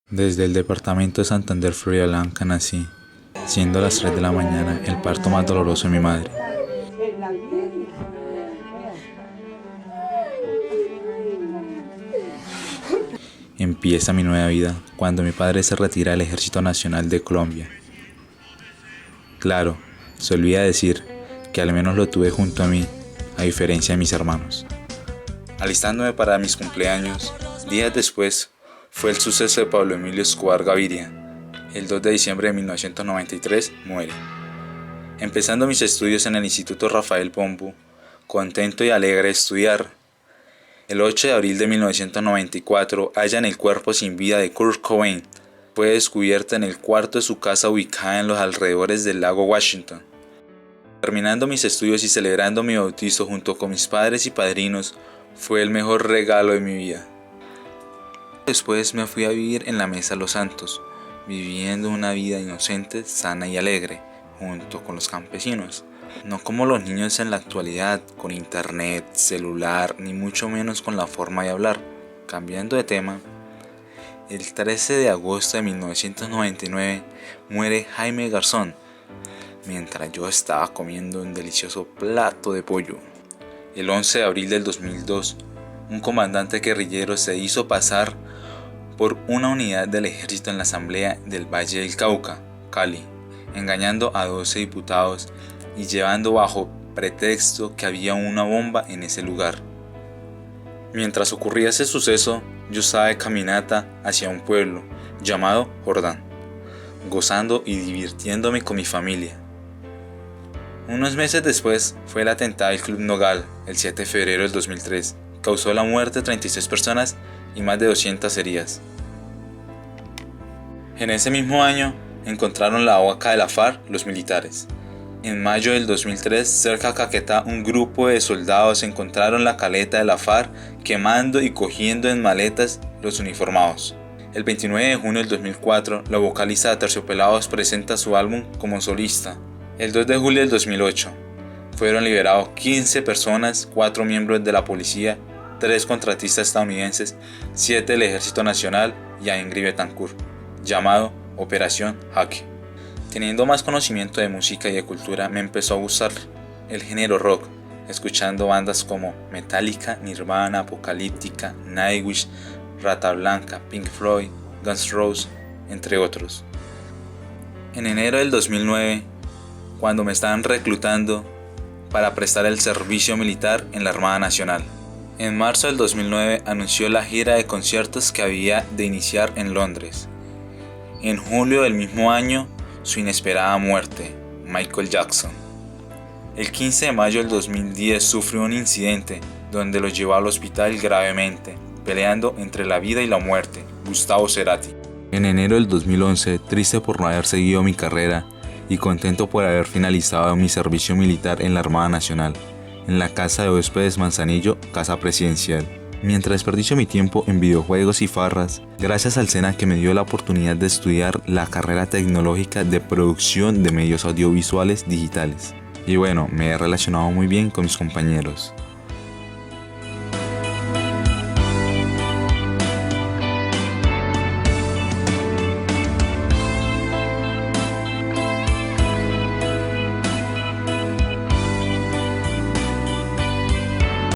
Desde el departamento de Santander, Florida Blanca, nací, siendo las 3 de la mañana el parto más doloroso de mi madre. Empieza mi nueva vida cuando mi padre se retira del Ejército Nacional de Colombia. Claro, se olvida decir que al menos lo tuve junto a mí, a diferencia de mis hermanos. Alistándome para mis cumpleaños, días después, fue el suceso de Pablo Emilio Escobar Gaviria. El 2 de diciembre de 1993 muere. Empezando mis estudios en el Instituto Rafael Pombo, contento y alegre de estudiar. El 8 de abril de 1994 hallan el cuerpo sin vida de Kurt Cobain. Fue descubierto en el cuarto de su casa ubicada en los alrededores del lago Washington. Terminando mis estudios y celebrando mi bautizo junto con mis padres y padrinos, fue el mejor regalo de mi vida. Después me fui a vivir en la Mesa Los Santos, viviendo una vida inocente, sana y alegre, junto con los campesinos. No como los niños en la actualidad, con internet, celular, ni mucho menos con la forma de hablar. Cambiando de tema, el 13 de agosto de 1999 muere Jaime Garzón, mientras yo estaba comiendo un delicioso plato de pollo. El 11 de abril del 2002, un comandante guerrillero se hizo pasar por una unidad del ejército en la Asamblea del Valle del Cauca, Cali, engañando a 12 diputados y llevando bajo pretexto que había una bomba en ese lugar. Mientras ocurría ese suceso, yo estaba de caminata hacia un pueblo llamado Jordán, gozando y divirtiéndome con mi familia. Unos meses después fue el atentado del Club Nogal, el 7 de febrero del 2003, causó la muerte de 36 personas y más de 200 heridas. En ese mismo año encontraron la boca de la FARC los militares. En mayo del 2003, cerca de Caquetá, un grupo de soldados encontraron la caleta de la FARC quemando y cogiendo en maletas los uniformados. El 29 de junio del 2004, la vocalista de Aterciopelados presenta su álbum como solista. El 2 de julio del 2008, fueron liberados 15 personas, 4 miembros de la policía, 3 contratistas estadounidenses, 7 del Ejército Nacional y a Ingrid Betancourt, llamado Operación Jaque. Teniendo más conocimiento de música y de cultura, me empezó a gustar el género rock, escuchando bandas como Metallica, Nirvana, Apocalíptica, Nightwish, Rata Blanca, Pink Floyd, Guns N' Roses, entre otros. En enero del 2009, cuando me estaban reclutando para prestar el servicio militar en la Armada Nacional. En marzo del 2009 anunció la gira de conciertos que había de iniciar en Londres. En julio del mismo año, su inesperada muerte, Michael Jackson. El 15 de mayo del 2010 sufrió un incidente donde lo llevó al hospital gravemente, peleando entre la vida y la muerte, Gustavo Cerati. En enero del 2011, triste por no haber seguido mi carrera y contento por haber finalizado mi servicio militar en la Armada Nacional, en la Casa de Huéspedes Manzanillo, Casa Presidencial. Mientras desperdicio mi tiempo en videojuegos y farras, gracias al SENA que me dio la oportunidad de estudiar la carrera tecnológica de producción de medios audiovisuales digitales. Y bueno, me he relacionado muy bien con mis compañeros.